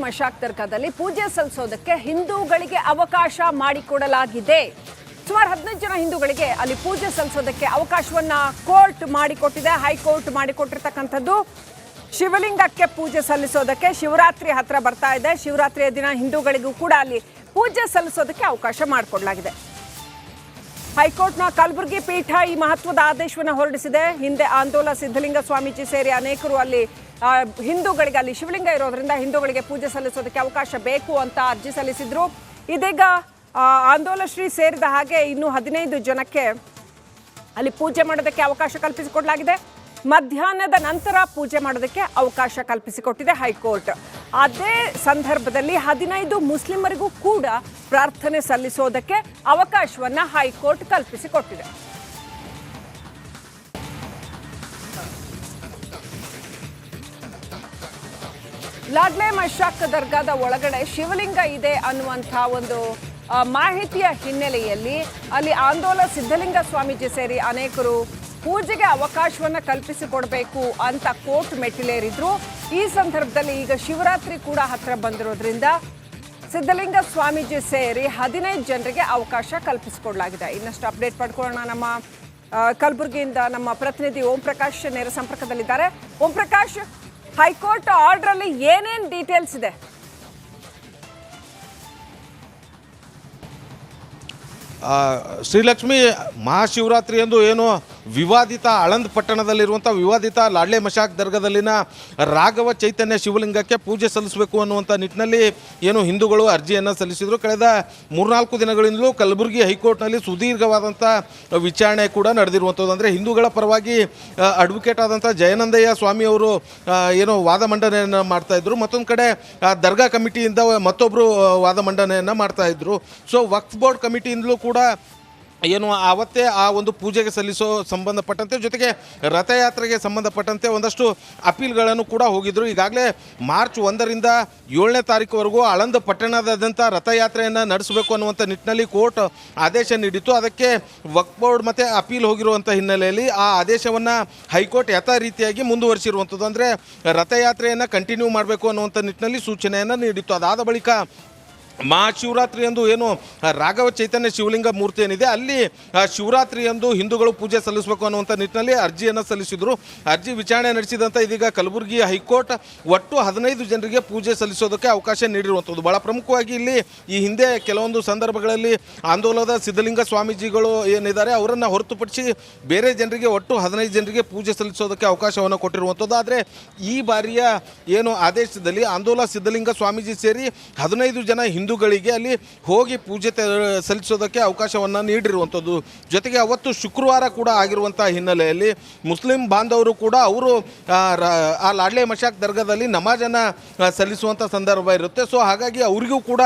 ಮಶಾಕ್ ದರ್ಗಾದಲ್ಲಿ ಪೂಜೆ ಸಲ್ಲಿಸೋದಕ್ಕೆ ಹಿಂದೂಗಳಿಗೆ ಅವಕಾಶ ಮಾಡಿಕೊಡಲಾಗಿದೆ. ಸುಮಾರು 15 ಜನ ಹಿಂದೂಗಳಿಗೆ ಅಲ್ಲಿ ಪೂಜೆ ಸಲ್ಲಿಸೋದಕ್ಕೆ ಅವಕಾಶವನ್ನ ಕೋರ್ಟ್ ಮಾಡಿಕೊಟ್ಟಿದೆ. ಹೈಕೋರ್ಟ್ ಮಾಡಿಕೊಟ್ಟಿರ್ತಕ್ಕಂಥದ್ದು ಶಿವಲಿಂಗಕ್ಕೆ ಪೂಜೆ ಸಲ್ಲಿಸೋದಕ್ಕೆ. ಶಿವರಾತ್ರಿ ಹತ್ರ ಬರ್ತಾ ಇದೆ. ಶಿವರಾತ್ರಿಯ ದಿನ ಹಿಂದೂಗಳಿಗೂ ಕೂಡ ಅಲ್ಲಿ ಪೂಜೆ ಸಲ್ಲಿಸೋದಕ್ಕೆ ಅವಕಾಶ ಮಾಡಿಕೊಡಲಾಗಿದೆ. ಹೈಕೋರ್ಟ್ನ ಕಲಬುರಗಿ ಪೀಠ ಈ ಮಹತ್ವದ ಆದೇಶವನ್ನು ಹೊರಡಿಸಿದೆ. ಹಿಂದೆ ಆಂದೋಲ ಸಿದ್ಧಲಿಂಗ ಸ್ವಾಮೀಜಿ ಸೇರಿ ಅನೇಕರು ಅಲ್ಲಿ ಹಿಂದೂಗಳಿಗೆ ಅಲ್ಲಿ ಶಿವಲಿಂಗ ಇರೋದ್ರಿಂದ ಹಿಂದೂಗಳಿಗೆ ಪೂಜೆ ಸಲ್ಲಿಸೋದಕ್ಕೆ ಅವಕಾಶ ಬೇಕು ಅಂತ ಅರ್ಜಿ ಸಲ್ಲಿಸಿದ್ರು. ಇದೀಗ ಆಂದೋಲ ಶ್ರೀ ಸೇರಿದ ಹಾಗೆ ಇನ್ನು 15 ಜನಕ್ಕೆ ಅಲ್ಲಿ ಪೂಜೆ ಮಾಡೋದಕ್ಕೆ ಅವಕಾಶ ಕಲ್ಪಿಸಿಕೊಡಲಾಗಿದೆ. ಮಧ್ಯಾಹ್ನದ ನಂತರ ಪೂಜೆ ಮಾಡೋದಕ್ಕೆ ಅವಕಾಶ ಕಲ್ಪಿಸಿಕೊಟ್ಟಿದೆ ಹೈಕೋರ್ಟ್. ಅದೇ ಸಂದರ್ಭದಲ್ಲಿ 15 ಮುಸ್ಲಿಮರಿಗೂ ಕೂಡ ಪ್ರಾರ್ಥನೆ ಸಲ್ಲಿಸೋದಕ್ಕೆ ಅವಕಾಶವನ್ನ ಹೈಕೋರ್ಟ್ ಕಲ್ಪಿಸಿಕೊಟ್ಟಿದೆ. ಲಾಡ್ಲೆ ಮಶಾಕ್ ದರ್ಗಾದ ಒಳಗಡೆ ಶಿವಲಿಂಗ ಇದೆ ಅನ್ನುವಂಥ ಒಂದು ಮಾಹಿತಿಯ ಹಿನ್ನೆಲೆಯಲ್ಲಿ ಅಲ್ಲಿ ಆಂದೋಲ ಸಿದ್ಧಲಿಂಗ ಸ್ವಾಮೀಜಿ ಸೇರಿ ಅನೇಕರು ಪೂಜೆಗೆ ಅವಕಾಶವನ್ನ ಕಲ್ಪಿಸಿಕೊಡ್ಬೇಕು ಅಂತ ಕೋರ್ಟ್ ಮೆಟ್ಟಿಲೇರಿದ್ರು. ಈ ಸಂದರ್ಭದಲ್ಲಿ ಈಗ ಶಿವರಾತ್ರಿ ಕೂಡ ಹತ್ರ ಬಂದಿರೋದ್ರಿಂದ ಸಿದ್ಧಲಿಂಗ ಸ್ವಾಮೀಜಿ ಸೇರಿ 15 ಜನರಿಗೆ ಅವಕಾಶ ಕಲ್ಪಿಸಿಕೊಡಲಾಗಿದೆ. ಇನ್ನಷ್ಟು ಅಪ್ಡೇಟ್ ಪಡ್ಕೊಳ್ಳೋಣ. ನಮ್ಮ ಕಲಬುರಗಿಯಿಂದ ನಮ್ಮ ಪ್ರತಿನಿಧಿ ಓಂ ಪ್ರಕಾಶ್ ನೇರ ಸಂಪರ್ಕದಲ್ಲಿದ್ದಾರೆ. ಓಂ ಪ್ರಕಾಶ್, ಹೈಕೋರ್ಟ್ ಆರ್ಡರ್ ಅಲ್ಲಿ ಏನೇನು ಡೀಟೇಲ್ಸ್ ಇದೆ? ಶ್ರೀಲಕ್ಷ್ಮಿ, ಮಹಾಶಿವರಾತ್ರಿಯಂದು ಏನು ವಿವಾದಿತ ಆಳಂದ್ ಪಟ್ಟಣದಲ್ಲಿರುವಂಥ ವಿವಾದಿತ ಲಾಡ್ಲೆ ಮಶಾಕ್ ದರ್ಗಾದಲ್ಲಿನ ರಾಘವ ಚೈತನ್ಯ ಶಿವಲಿಂಗಕ್ಕೆ ಪೂಜೆ ಸಲ್ಲಿಸಬೇಕು ಅನ್ನುವಂಥ ನಿಟ್ಟಿನಲ್ಲಿ ಏನು ಹಿಂದೂಗಳು ಅರ್ಜಿಯನ್ನು ಸಲ್ಲಿಸಿದರು. ಕಳೆದ 3-4 ದಿನಗಳಿಂದಲೂ ಕಲಬುರಗಿ ಹೈಕೋರ್ಟ್ನಲ್ಲಿ ಸುದೀರ್ಘವಾದಂಥ ವಿಚಾರಣೆ ಕೂಡ ನಡೆದಿರುವಂಥದ್ದು. ಅಂದರೆ ಹಿಂದೂಗಳ ಪರವಾಗಿ ಅಡ್ವೊಕೇಟ್ ಆದಂಥ ಜಯನಂದಯ್ಯ ಸ್ವಾಮಿ ಅವರು ಏನೋ ವಾದ ಮಂಡನೆಯನ್ನು ಮಾಡ್ತಾಯಿದ್ರು. ಮತ್ತೊಂದು ಕಡೆ ದರ್ಗಾ ಕಮಿಟಿಯಿಂದ ಮತ್ತೊಬ್ಬರು ವಾದ ಮಂಡನೆಯನ್ನು ಮಾಡ್ತಾಯಿದ್ರು. ಸೊ ವಕ್ಫ್ ಬೋರ್ಡ್ ಕಮಿಟಿಯಿಂದಲೂ ಕೂಡ ಏನು ಆವತ್ತೇ ಆ ಒಂದು ಪೂಜೆಗೆ ಸಲ್ಲಿಸೋ ಸಂಬಂಧಪಟ್ಟಂತೆ ಜೊತೆಗೆ ರಥಯಾತ್ರೆಗೆ ಸಂಬಂಧಪಟ್ಟಂತೆ ಒಂದಷ್ಟು ಅಪೀಲ್ಗಳನ್ನು ಕೂಡ ಹೋಗಿದ್ದರು. ಈಗಾಗಲೇ ಮಾರ್ಚ್ 1ರಿಂದ 7ನೇ ತಾರೀಕುವರೆಗೂ ಆಳಂದ ಪಟ್ಟಣದಾದ್ಯಂತ ರಥಯಾತ್ರೆಯನ್ನು ನಡೆಸಬೇಕು ಅನ್ನುವಂಥ ನಿಟ್ಟಿನಲ್ಲಿ ಕೋರ್ಟ್ ಆದೇಶ ನೀಡಿತ್ತು. ಅದಕ್ಕೆ ವಕ್ಫ್ ಬೋರ್ಡ್ ಮತ್ತು ಅಪೀಲ್ ಹೋಗಿರುವಂಥ ಹಿನ್ನೆಲೆಯಲ್ಲಿ ಆ ಆದೇಶವನ್ನು ಹೈಕೋರ್ಟ್ ಯಥಾರೀತಿಯಾಗಿ ಮುಂದುವರಿಸಿರುವಂಥದ್ದು. ಅಂದರೆ ರಥಯಾತ್ರೆಯನ್ನು ಕಂಟಿನ್ಯೂ ಮಾಡಬೇಕು ಅನ್ನುವಂಥ ನಿಟ್ಟಿನಲ್ಲಿ ಸೂಚನೆಯನ್ನು ನೀಡಿತ್ತು. ಅದಾದ ಬಳಿಕ ಮಹಾಶಿವರಾತ್ರಿಯಂದು ಏನು ರಾಘವ ಚೈತನ್ಯ ಶಿವಲಿಂಗ ಮೂರ್ತಿ ಏನಿದೆ ಅಲ್ಲಿ ಶಿವರಾತ್ರಿಯಂದು ಹಿಂದೂಗಳು ಪೂಜೆ ಸಲ್ಲಿಸಬೇಕು ಅನ್ನುವಂಥ ನಿಟ್ಟಿನಲ್ಲಿ ಅರ್ಜಿಯನ್ನು ಸಲ್ಲಿಸಿದರು. ಅರ್ಜಿ ವಿಚಾರಣೆ ನಡೆಸಿದಂಥ ಇದೀಗ ಕಲಬುರಗಿ ಹೈಕೋರ್ಟ್ ಒಟ್ಟು 15 ಜನರಿಗೆ ಪೂಜೆ ಸಲ್ಲಿಸೋದಕ್ಕೆ ಅವಕಾಶ ನೀಡಿರುವಂಥದ್ದು. ಭಾಳ ಪ್ರಮುಖವಾಗಿ ಇಲ್ಲಿ ಈ ಹಿಂದೆ ಕೆಲವೊಂದು ಸಂದರ್ಭಗಳಲ್ಲಿ ಆಂದೋಲನದ ಸಿದ್ಧಲಿಂಗ ಸ್ವಾಮೀಜಿಗಳು ಏನಿದ್ದಾರೆ ಅವರನ್ನು ಹೊರತುಪಡಿಸಿ ಬೇರೆ ಜನರಿಗೆ ಒಟ್ಟು 15 ಜನರಿಗೆ ಪೂಜೆ ಸಲ್ಲಿಸೋದಕ್ಕೆ ಅವಕಾಶವನ್ನು ಕೊಟ್ಟಿರುವಂಥದ್ದು. ಆದರೆ ಈ ಬಾರಿಯ ಏನು ಆದೇಶದಲ್ಲಿ ಆಂದೋಲ ಸಿದ್ಧಲಿಂಗ ಸ್ವಾಮೀಜಿ ಸೇರಿ 15 ಜನ ಹಿಂದೂಗಳಿಗೆ ಅಲ್ಲಿ ಹೋಗಿ ಪೂಜೆ ಸಲ್ಲಿಸೋದಕ್ಕೆ ಅವಕಾಶವನ್ನು ನೀಡಿರುವಂಥದ್ದು. ಜೊತೆಗೆ ಅವತ್ತು ಶುಕ್ರವಾರ ಕೂಡ ಆಗಿರುವಂಥ ಹಿನ್ನೆಲೆಯಲ್ಲಿ ಮುಸ್ಲಿಂ ಬಾಂಧವರು ಕೂಡ ಅವರು ಆ ಲಾಡ್ಲೆ ಮಶಾಕ್ ದರ್ಗಾದಲ್ಲಿ ನಮಾಜನ್ನು ಸಲ್ಲಿಸುವಂಥ ಸಂದರ್ಭ ಇರುತ್ತೆ. ಸೊ ಹಾಗಾಗಿ ಅವರಿಗೂ ಕೂಡ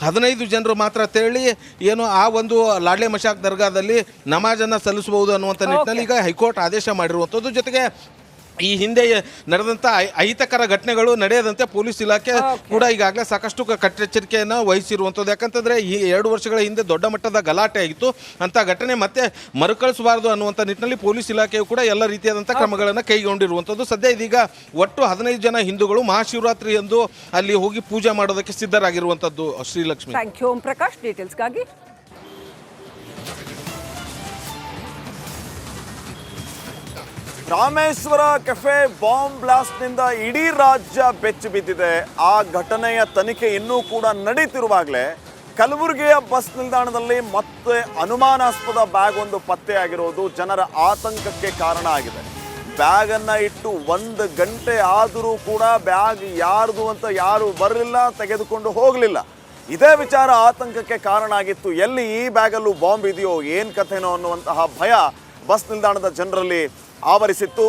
15 ಜನರು ಮಾತ್ರ ತೆರಳಿ ಏನು ಆ ಒಂದು ಲಾಡ್ಲೆ ಮಶಾಕ್ ದರ್ಗಾದಲ್ಲಿ ನಮಾಜನ್ನು ಸಲ್ಲಿಸಬಹುದು ಅನ್ನುವಂಥ ನಿಟ್ಟಿನಲ್ಲಿ ಈಗ ಹೈಕೋರ್ಟ್ ಆದೇಶ ಮಾಡಿರುವಂಥದ್ದು. ಜೊತೆಗೆ ಈ ಹಿಂದೆ ನಡೆದಂಥ ಅಹಿತಕರ ಘಟನೆಗಳು ನಡೆಯದಂತೆ ಪೊಲೀಸ್ ಇಲಾಖೆ ಕೂಡ ಈಗಾಗಲೇ ಸಾಕಷ್ಟು ಕಟ್ಟೆಚ್ಚರಿಕೆಯನ್ನು ವಹಿಸಿರುವಂಥದ್ದು. ಯಾಕಂತಂದರೆ ಈ 2 ವರ್ಷಗಳ ಹಿಂದೆ ದೊಡ್ಡ ಮಟ್ಟದ ಗಲಾಟೆ ಆಗಿತ್ತು. ಅಂಥ ಘಟನೆ ಮತ್ತೆ ಮರುಕಳಿಸಬಾರದು ಅನ್ನುವಂಥ ನಿಟ್ಟಿನಲ್ಲಿ ಪೊಲೀಸ್ ಇಲಾಖೆಯು ಕೂಡ ಎಲ್ಲ ರೀತಿಯಾದಂಥ ಕ್ರಮಗಳನ್ನು ಕೈಗೊಂಡಿರುವಂಥದ್ದು. ಸದ್ಯ ಇದೀಗ ಒಟ್ಟು 15 ಜನ ಹಿಂದೂಗಳು ಮಹಾಶಿವರಾತ್ರಿ ಎಂದು ಅಲ್ಲಿ ಹೋಗಿ ಪೂಜೆ ಮಾಡೋದಕ್ಕೆ ಸಿದ್ಧರಾಗಿರುವಂಥದ್ದು. ಶ್ರೀಲಕ್ಷ್ಮಿ, ಥ್ಯಾಂಕ್ ಯು ಓಂ ಪ್ರಕಾಶ್ ಡೀಟೇಲ್ಸ್ಗಾಗಿ. ರಾಮೇಶ್ವರ ಕೆಫೆ ಬಾಂಬ್ ಬ್ಲಾಸ್ಟ್ನಿಂದ ಇಡೀ ರಾಜ್ಯ ಬೆಚ್ಚಿ ಬಿದ್ದಿದೆ. ಆ ಘಟನೆಯ ತನಿಖೆ ಇನ್ನೂ ಕೂಡ ನಡೀತಿರುವಾಗಲೇ ಕಲಬುರಗಿಯ ಬಸ್ ನಿಲ್ದಾಣದಲ್ಲಿ ಮತ್ತೆ ಅನುಮಾನಾಸ್ಪದ ಬ್ಯಾಗ್ ಒಂದು ಪತ್ತೆಯಾಗಿರೋದು ಜನರ ಆತಂಕಕ್ಕೆ ಕಾರಣ ಆಗಿದೆ. ಬ್ಯಾಗನ್ನು ಇಟ್ಟು 1 ಗಂಟೆ ಆದರೂ ಕೂಡ ಬ್ಯಾಗ್ ಯಾರ್ದು ಅಂತ ಯಾರು ಬರಲಿಲ್ಲ, ತೆಗೆದುಕೊಂಡು ಹೋಗಲಿಲ್ಲ. ಇದೇ ವಿಚಾರ ಆತಂಕಕ್ಕೆ ಕಾರಣ ಆಗಿತ್ತು. ಎಲ್ಲಿ ಈ ಬ್ಯಾಗಲ್ಲೂ ಬಾಂಬ್ ಇದೆಯೋ ಏನು ಕಥೆನೋ ಅನ್ನುವಂತಹ ಭಯ ಬಸ್ ನಿಲ್ದಾಣದ ಜನರಲ್ಲಿ ಆವರಿಸಿತ್ತು.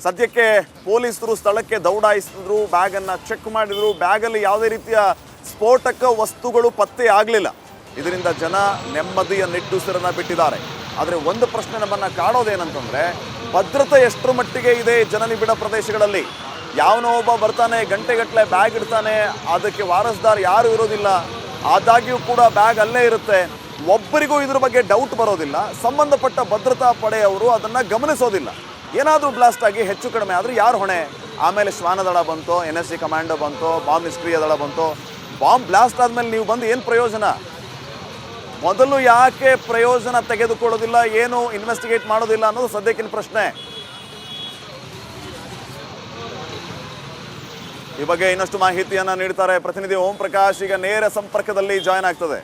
ಸದ್ಯಕ್ಕೆ ಪೊಲೀಸರು ಸ್ಥಳಕ್ಕೆ ದೌಡಾಯಿಸಿದ್ರು, ಬ್ಯಾಗನ್ನು ಚೆಕ್ ಮಾಡಿದ್ರು. ಬ್ಯಾಗಲ್ಲಿ ಯಾವುದೇ ರೀತಿಯ ಸ್ಫೋಟಕ ವಸ್ತುಗಳು ಪತ್ತೆ ಆಗಲಿಲ್ಲ. ಇದರಿಂದ ಜನ ನೆಮ್ಮದಿಯ ನಿಟ್ಟುಸಿರನ್ನು ಬಿಟ್ಟಿದ್ದಾರೆ. ಆದರೆ ಒಂದು ಪ್ರಶ್ನೆ ನಮ್ಮನ್ನು ಕಾಡೋದೇನಂತಂದರೆ, ಭದ್ರತೆ ಎಷ್ಟರ ಮಟ್ಟಿಗೆ ಇದೆ ಜನನಿಬಿಡ ಪ್ರದೇಶಗಳಲ್ಲಿ? ಯಾವನೋ ಒಬ್ಬ ಬರ್ತಾನೆ, ಗಂಟೆಗಟ್ಟಲೆ ಬ್ಯಾಗ್ ಇಡ್ತಾನೆ, ಅದಕ್ಕೆ ವಾರಸ್ದಾರ್ ಯಾರು ಇರೋದಿಲ್ಲ. ಆದಾಗ್ಯೂ ಕೂಡ ಬ್ಯಾಗ್ ಅಲ್ಲೇ ಇರುತ್ತೆ. ಒಬ್ಬರಿಗೂ ಇದ್ರ ಬಗ್ಗೆ ಡೌಟ್ ಬರೋದಿಲ್ಲ. ಸಂಬಂಧಪಟ್ಟ ಭದ್ರತಾ ಪಡೆಯವರು ಅದನ್ನು ಗಮನಿಸೋದಿಲ್ಲ. ಏನಾದರೂ ಬ್ಲಾಸ್ಟ್ ಆಗಿ ಹೆಚ್ಚು ಕಡಿಮೆ ಆದರೆ ಯಾರು ಹೊಣೆ? ಆಮೇಲೆ ಶ್ವಾನದಳ ಬಂತು, NSC ಕಮಾಂಡೋ ಬಂತು, ಬಾಂಬ್ ನಿಷ್ಕ್ರಿಯ ದಳ ಬಂತು. ಬಾಂಬ್ ಬ್ಲಾಸ್ಟ್ ಆದಮೇಲೆ ನೀವು ಬಂದು ಏನು ಪ್ರಯೋಜನ? ಮೊದಲು ಯಾಕೆ ಪ್ರಯೋಜನ ತೆಗೆದುಕೊಳ್ಳೋದಿಲ್ಲ, ಏನು ಇನ್ವೆಸ್ಟಿಗೇಟ್ ಮಾಡೋದಿಲ್ಲ ಅನ್ನೋದು ಸದ್ಯಕ್ಕಿನ ಪ್ರಶ್ನೆ. ಈ ಬಗ್ಗೆ ಇನ್ನಷ್ಟು ಮಾಹಿತಿಯನ್ನು ನೀಡ್ತಾರೆ ಪ್ರತಿನಿಧಿ ಓಂ ಪ್ರಕಾಶ್. ಈಗ ನೇರ ಸಂಪರ್ಕದಲ್ಲಿ ಜಾಯ್ನ್ ಆಗ್ತದೆ.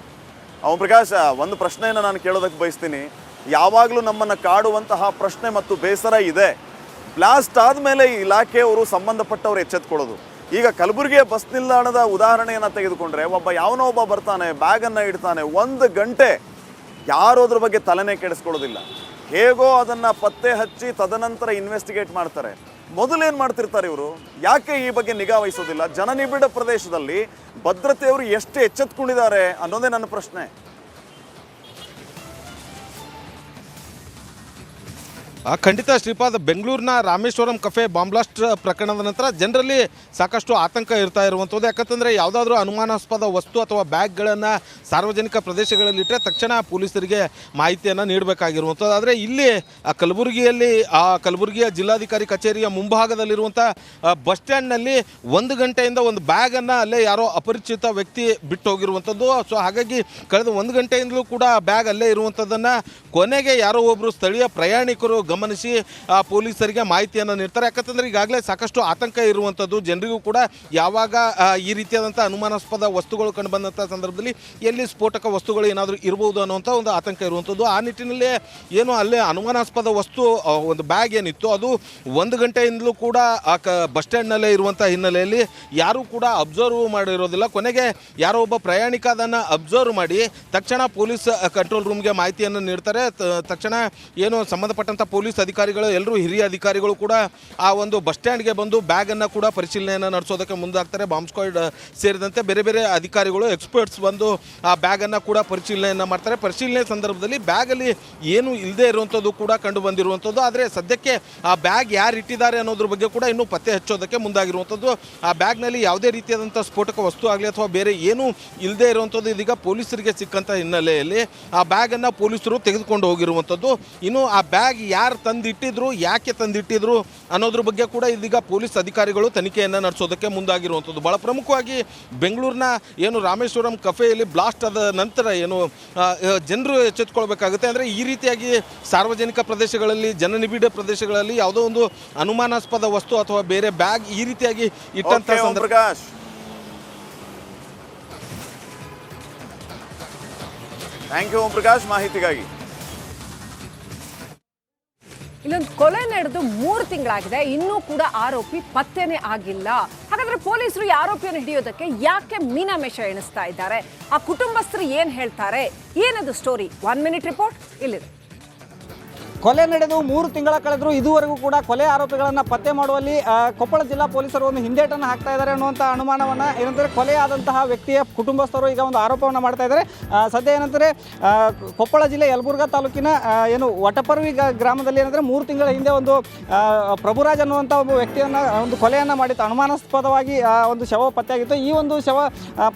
ಓಂ ಪ್ರಕಾಶ್, ಒಂದು ಪ್ರಶ್ನೆಯನ್ನು ನಾನು ಕೇಳೋದಕ್ಕೆ ಬಯಸ್ತೀನಿ. ಯಾವಾಗಲೂ ನಮ್ಮನ್ನು ಕಾಡುವಂತಹ ಪ್ರಶ್ನೆ ಮತ್ತು ಬೇಸರ ಇದೆ. ಬ್ಲಾಸ್ಟ್ ಆದಮೇಲೆ ಇಲಾಖೆಯವರು ಸಂಬಂಧಪಟ್ಟವರು ಎಚ್ಚೆತ್ಕೊಳ್ಳೋದು. ಈಗ ಕಲಬುರಗಿಯ ಬಸ್ ನಿಲ್ದಾಣದ ಉದಾಹರಣೆಯನ್ನು ತೆಗೆದುಕೊಂಡ್ರೆ, ಯಾವನೋ ಒಬ್ಬ ಬರ್ತಾನೆ, ಬ್ಯಾಗನ್ನು ಇಡ್ತಾನೆ, 1 ಗಂಟೆ ಯಾರು ಅದ್ರ ಬಗ್ಗೆ ತಲೆನೇ ಕೆಡಿಸ್ಕೊಳ್ಳೋದಿಲ್ಲ. ಹೇಗೋ ಅದನ್ನು ಪತ್ತೆ ಹಚ್ಚಿ ತದನಂತರ ಇನ್ವೆಸ್ಟಿಗೇಟ್ ಮಾಡ್ತಾರೆ. ಮೊದಲೇನು ಮಾಡ್ತಿರ್ತಾರೆ ಇವರು? ಯಾಕೆ ಈ ಬಗ್ಗೆ ನಿಗಾ ವಹಿಸೋದಿಲ್ಲ? ಜನನಿಬಿಡ ಪ್ರದೇಶದಲ್ಲಿ ಭದ್ರತೆಯವರು ಎಷ್ಟು ಎಚ್ಚೆತ್ಕೊಂಡಿದ್ದಾರೆ ಅನ್ನೋದೇ ನನ್ನ ಪ್ರಶ್ನೆ. ಖಂಡಿತ ಶ್ರೀಪಾದ್, ಬೆಂಗಳೂರಿನ ರಾಮೇಶ್ವರಂ ಕಫೆ ಬಾಂಬ್ ಬ್ಲಾಸ್ಟ್ ಪ್ರಕರಣದ ನಂತರ ಜನರಲ್ಲಿ ಸಾಕಷ್ಟು ಆತಂಕ ಇರ್ತಾ ಇರುವಂಥದ್ದು. ಯಾಕಂತಂದರೆ ಯಾವುದಾದ್ರೂ ಅನುಮಾನಾಸ್ಪದ ವಸ್ತು ಅಥವಾ ಬ್ಯಾಗ್ಗಳನ್ನು ಸಾರ್ವಜನಿಕ ಪ್ರದೇಶಗಳಲ್ಲಿಟ್ಟರೆ ತಕ್ಷಣ ಪೊಲೀಸರಿಗೆ ಮಾಹಿತಿಯನ್ನು ನೀಡಬೇಕಾಗಿರುವಂಥದ್ದು. ಆದರೆ ಇಲ್ಲಿ ಕಲಬುರಗಿಯಲ್ಲಿ ಕಲಬುರಗಿಯ ಜಿಲ್ಲಾಧಿಕಾರಿ ಕಚೇರಿಯ ಮುಂಭಾಗದಲ್ಲಿರುವಂಥ ಬಸ್ ಸ್ಟ್ಯಾಂಡ್ನಲ್ಲಿ 1 ಗಂಟೆಯಿಂದ ಒಂದು ಬ್ಯಾಗನ್ನು ಅಲ್ಲೇ ಯಾರೋ ಅಪರಿಚಿತ ವ್ಯಕ್ತಿ ಬಿಟ್ಟು ಹೋಗಿರುವಂಥದ್ದು. ಸೊ ಹಾಗಾಗಿ ಕಳೆದ 1 ಗಂಟೆಯಿಂದಲೂ ಕೂಡ ಬ್ಯಾಗ್ ಅಲ್ಲೇ ಇರುವಂಥದ್ದನ್ನು ಕೊನೆಗೆ ಯಾರೋ ಒಬ್ಬರು ಸ್ಥಳೀಯ ಪ್ರಯಾಣಿಕರು ಗಮನಿಸಿ ಪೊಲೀಸರಿಗೆ ಮಾಹಿತಿಯನ್ನು ನೀಡ್ತಾರೆ. ಯಾಕಂತಂದರೆ ಈಗಾಗಲೇ ಸಾಕಷ್ಟು ಆತಂಕ ಇರುವಂಥದ್ದು. ಜನರಿಗೂ ಕೂಡ ಯಾವಾಗ ಈ ರೀತಿಯಾದಂಥ ಅನುಮಾನಾಸ್ಪದ ವಸ್ತುಗಳು ಕಂಡು ಬಂದಂಥ ಸಂದರ್ಭದಲ್ಲಿ ಎಲ್ಲಿ ಸ್ಫೋಟಕ ವಸ್ತುಗಳು ಏನಾದರೂ ಇರ್ಬೋದು ಅನ್ನುವಂಥ ಒಂದು ಆತಂಕ ಇರುವಂಥದ್ದು. ಆ ನಿಟ್ಟಿನಲ್ಲಿ ಏನು ಅಲ್ಲೇ ಅನುಮಾನಾಸ್ಪದ ವಸ್ತು ಒಂದು ಬ್ಯಾಗ್ ಏನಿತ್ತು ಅದು 1 ಗಂಟೆಯಿಂದಲೂ ಕೂಡ ಬಸ್ ಸ್ಟ್ಯಾಂಡ್ನಲ್ಲೇ ಇರುವಂಥ ಹಿನ್ನೆಲೆಯಲ್ಲಿ ಯಾರೂ ಕೂಡ ಅಬ್ಸರ್ವ್ ಮಾಡಿರೋದಿಲ್ಲ. ಕೊನೆಗೆ ಯಾರೋ ಒಬ್ಬ ಪ್ರಯಾಣಿಕ ಅದನ್ನು ಅಬ್ಸರ್ವ್ ಮಾಡಿ ತಕ್ಷಣ ಪೊಲೀಸ್ ಕಂಟ್ರೋಲ್ ರೂಮ್ಗೆ ಮಾಹಿತಿಯನ್ನು ನೀಡ್ತಾರೆ. ತಕ್ಷಣ ಏನು ಸಂಬಂಧಪಟ್ಟಂಥ ಪೊಲೀಸ್ ಅಧಿಕಾರಿಗಳು ಎಲ್ಲರೂ ಹಿರಿಯ ಅಧಿಕಾರಿಗಳು ಕೂಡ ಆ ಒಂದು ಬಸ್ ಸ್ಟ್ಯಾಂಡ್ಗೆ ಬಂದು ಬ್ಯಾಗನ್ನು ಕೂಡ ಪರಿಶೀಲನೆಯನ್ನು ನಡೆಸೋದಕ್ಕೆ ಮುಂದಾಗ್ತಾರೆ. ಬಾಂಬ್ ಸ್ಕ್ವಾಡ್ ಸೇರಿದಂತೆ ಬೇರೆ ಬೇರೆ ಅಧಿಕಾರಿಗಳು ಎಕ್ಸ್ಪರ್ಟ್ಸ್ ಬಂದು ಆ ಬ್ಯಾಗನ್ನು ಕೂಡ ಪರಿಶೀಲನೆಯನ್ನು ಮಾಡ್ತಾರೆ. ಪರಿಶೀಲನೆ ಸಂದರ್ಭದಲ್ಲಿ ಬ್ಯಾಗಲ್ಲಿ ಏನು ಇಲ್ಲದೆ ಇರುವಂಥದ್ದು ಕೂಡ ಕಂಡು ಬಂದಿರುವಂಥದ್ದು. ಆದರೆ ಸದ್ಯಕ್ಕೆ ಆ ಬ್ಯಾಗ್ ಯಾರು ಇಟ್ಟಿದ್ದಾರೆ ಅನ್ನೋದ್ರ ಬಗ್ಗೆ ಕೂಡ ಇನ್ನೂ ಪತ್ತೆ ಹಚ್ಚೋದಕ್ಕೆ ಮುಂದಾಗಿರುವಂಥದ್ದು. ಆ ಬ್ಯಾಗ್ನಲ್ಲಿ ಯಾವುದೇ ರೀತಿಯಾದಂಥ ಸ್ಫೋಟಕ ವಸ್ತು ಆಗಲಿ ಅಥವಾ ಬೇರೆ ಏನೂ ಇಲ್ಲದೆ ಇರುವಂಥದ್ದು ಇದೀಗ ಪೊಲೀಸರಿಗೆ ಸಿಕ್ಕಂಥ ಹಿನ್ನೆಲೆಯಲ್ಲಿ ಆ ಬ್ಯಾಗನ್ನು ಪೊಲೀಸರು ತೆಗೆದುಕೊಂಡು ಹೋಗಿರುವಂಥದ್ದು. ಇನ್ನು ಆ ಬ್ಯಾಗ್ ಯಾರು ತಂದಿಟ್ಟಿದ್ರು, ಯಾಕೆ ತಂದಿಟ್ಟಿದ್ರು ಅನ್ನೋದ್ರ ಬಗ್ಗೆ ಕೂಡ ಇದೀಗ ಪೊಲೀಸ್ ಅಧಿಕಾರಿಗಳು ತನಿಖೆಯನ್ನು ನಡೆಸೋದಕ್ಕೆ ಮುಂದಾಗಿರುವಂಥದ್ದು. ಭಾಳ ಪ್ರಮುಖವಾಗಿ ಬೆಂಗಳೂರಿನ ಏನು ರಾಮೇಶ್ವರಂ ಕಫೆಯಲ್ಲಿ ಬ್ಲಾಸ್ಟ್ ಆದ ನಂತರ ಏನು ಜನರು ಎಚ್ಚೆತ್ಕೊಳ್ಬೇಕಾಗುತ್ತೆ ಅಂದರೆ ಈ ರೀತಿಯಾಗಿ ಸಾರ್ವಜನಿಕ ಪ್ರದೇಶಗಳಲ್ಲಿ, ಜನನಿಬಿಡ ಪ್ರದೇಶಗಳಲ್ಲಿ ಯಾವುದೋ ಒಂದು ಅನುಮಾನಾಸ್ಪದ ವಸ್ತು ಅಥವಾ ಬೇರೆ ಬ್ಯಾಗ್ ಈ ರೀತಿಯಾಗಿ ಇಟ್ಟಂತ ಸಂದರ್ಭ. ಥ್ಯಾಂಕ್ ಯು ಓಂ ಪ್ರಕಾಶ್ ಮಾಹಿತಿಗಾಗಿ. ಇಲ್ಲೊಂದು ಕೊಲೆ ನಡೆದು 3 ತಿಂಗಳಾಗಿದೆ, ಇನ್ನೂ ಕೂಡ ಆರೋಪಿ ಪತ್ತೆನೇ ಆಗಿಲ್ಲ. ಹಾಗಾದ್ರೆ ಪೊಲೀಸರು ಈ ಆರೋಪಿಯನ್ನು ಹಿಡಿಯೋದಕ್ಕೆ ಯಾಕೆ ಮೀನಾಮೇಷ ಎಣಿಸ್ತಾ ಇದ್ದಾರೆ? ಆ ಕುಟುಂಬಸ್ಥರು ಏನ್ ಹೇಳ್ತಾರೆ? ಏನದು ಸ್ಟೋರಿ? 1 ಮಿನಿಟ್ ರಿಪೋರ್ಟ್ ಇಲ್ಲಿದೆ. ಕೊಲೆ ನಡೆದು 3 ತಿಂಗಳ ಕಳೆದರೂ ಇದುವರೆಗೂ ಕೂಡ ಕೊಲೆ ಆರೋಪಿಗಳನ್ನು ಪತ್ತೆ ಮಾಡುವಲ್ಲಿ ಕೊಪ್ಪಳ ಜಿಲ್ಲಾ ಪೊಲೀಸರು ಒಂದು ಹಿಂದೇಟನ್ನು ಹಾಕ್ತಾ ಇದ್ದಾರೆ ಅನ್ನುವಂಥ ಅನುಮಾನವನ್ನು ಏನಂದರೆ ಕೊಲೆಯಾದಂತಹ ವ್ಯಕ್ತಿಯ ಕುಟುಂಬಸ್ಥರು ಈಗ ಒಂದು ಆರೋಪವನ್ನು ಮಾಡ್ತಾ ಇದ್ದಾರೆ. ಸದ್ಯ ಏನಂದರೆ ಕೊಪ್ಪಳ ಜಿಲ್ಲೆ ಯಲಬುರ್ಗಾ ತಾಲೂಕಿನ ಏನು ವಟಪರ್ವಿ ಗ್ರಾಮದಲ್ಲಿ ಏನಂದರೆ 3 ತಿಂಗಳ ಹಿಂದೆ ಒಂದು ಪ್ರಭುರಾಜ್ ಅನ್ನುವಂಥ ಒಬ್ಬ ವ್ಯಕ್ತಿಯನ್ನು ಒಂದು ಕೊಲೆಯನ್ನು ಮಾಡಿತ್ತು. ಅನುಮಾನಾಸ್ಪದವಾಗಿ ಒಂದು ಶವ ಪತ್ತೆಯಾಗಿತ್ತು. ಈ ಒಂದು ಶವ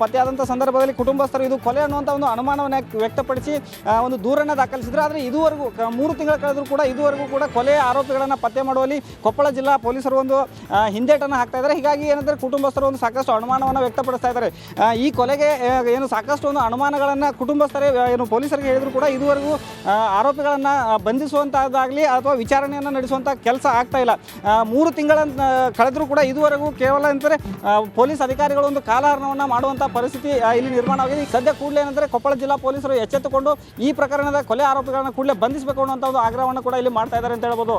ಪತ್ತೆಯಾದಂಥ ಸಂದರ್ಭದಲ್ಲಿ ಕುಟುಂಬಸ್ಥರು ಇದು ಕೊಲೆ ಅನ್ನುವಂಥ ಒಂದು ಅನುಮಾನವನ್ನು ವ್ಯಕ್ತಪಡಿಸಿ ಒಂದು ದೂರನ್ನು ದಾಖಲಿಸಿದ್ರು. ಆದರೆ ಇದುವರೆಗೂ 3 ತಿಂಗಳ ಕೂಡ ಇದುವರೆಗೂ ಕೂಡ ಕೊಲೆ ಆರೋಪಿಗಳನ್ನು ಪತ್ತೆ ಮಾಡುವಲ್ಲಿ ಕೊಪ್ಪಳ ಜಿಲ್ಲಾ ಪೊಲೀಸರು ಒಂದು ಹಿಂದೇಟನ್ನು ಹಾಕ್ತಾ ಇದ್ದಾರೆ. ಹೀಗಾಗಿ ಏನಂದರೆ ಕುಟುಂಬಸ್ಥರು ಒಂದು ಸಾಕಷ್ಟು ಅನುಮಾನವನ್ನು ವ್ಯಕ್ತಪಡಿಸ್ತಾ ಇದ್ದಾರೆ. ಈ ಕೊಲೆಗೆ ಏನು ಸಾಕಷ್ಟು ಒಂದು ಅನುಮಾನಗಳನ್ನು ಕುಟುಂಬಸ್ಥರೇ ಏನು ಪೊಲೀಸರಿಗೆ ಹೇಳಿದ್ರು ಕೂಡ ಇದುವರೆಗೂ ಆರೋಪಿಗಳನ್ನು ಬಂಧಿಸುವಂಥದ್ದಾಗಲಿ ಅಥವಾ ವಿಚಾರಣೆಯನ್ನು ನಡೆಸುವಂಥ ಕೆಲಸ ಆಗ್ತಾ ಇಲ್ಲ. 3 ತಿಂಗಳ ಕಳೆದರೂ ಕೂಡ ಇದುವರೆಗೂ ಕೇವಲ ಅಂದರೆ ಪೊಲೀಸ್ ಅಧಿಕಾರಿಗಳು ಒಂದು ಕಾಲಹರಣವನ್ನು ಮಾಡುವಂಥ ಪರಿಸ್ಥಿತಿ ಇಲ್ಲಿ ನಿರ್ಮಾಣವಾಗಿದೆ. ಸದ್ಯ ಕೂಡಲೇ ಏನಂದರೆ ಕೊಪ್ಪಳ ಜಿಲ್ಲಾ ಪೊಲೀಸರು ಎಚ್ಚೆತ್ತುಕೊಂಡು ಈ ಪ್ರಕರಣದ ಕೊಲೆ ಆರೋಪಿಗಳನ್ನು ಕೂಡಲೇ ಬಂಧಿಸಬೇಕು ಅನ್ನುವಂಥ ಒಂದು ಆಗ್ರಹವನ್ನು ಕೂಡ ಇಲ್ಲಿ ಮಾಡ್ತಾ ಇದ್ದಾರೆ ಅಂತ ಹೇಳ್ಬೋದು.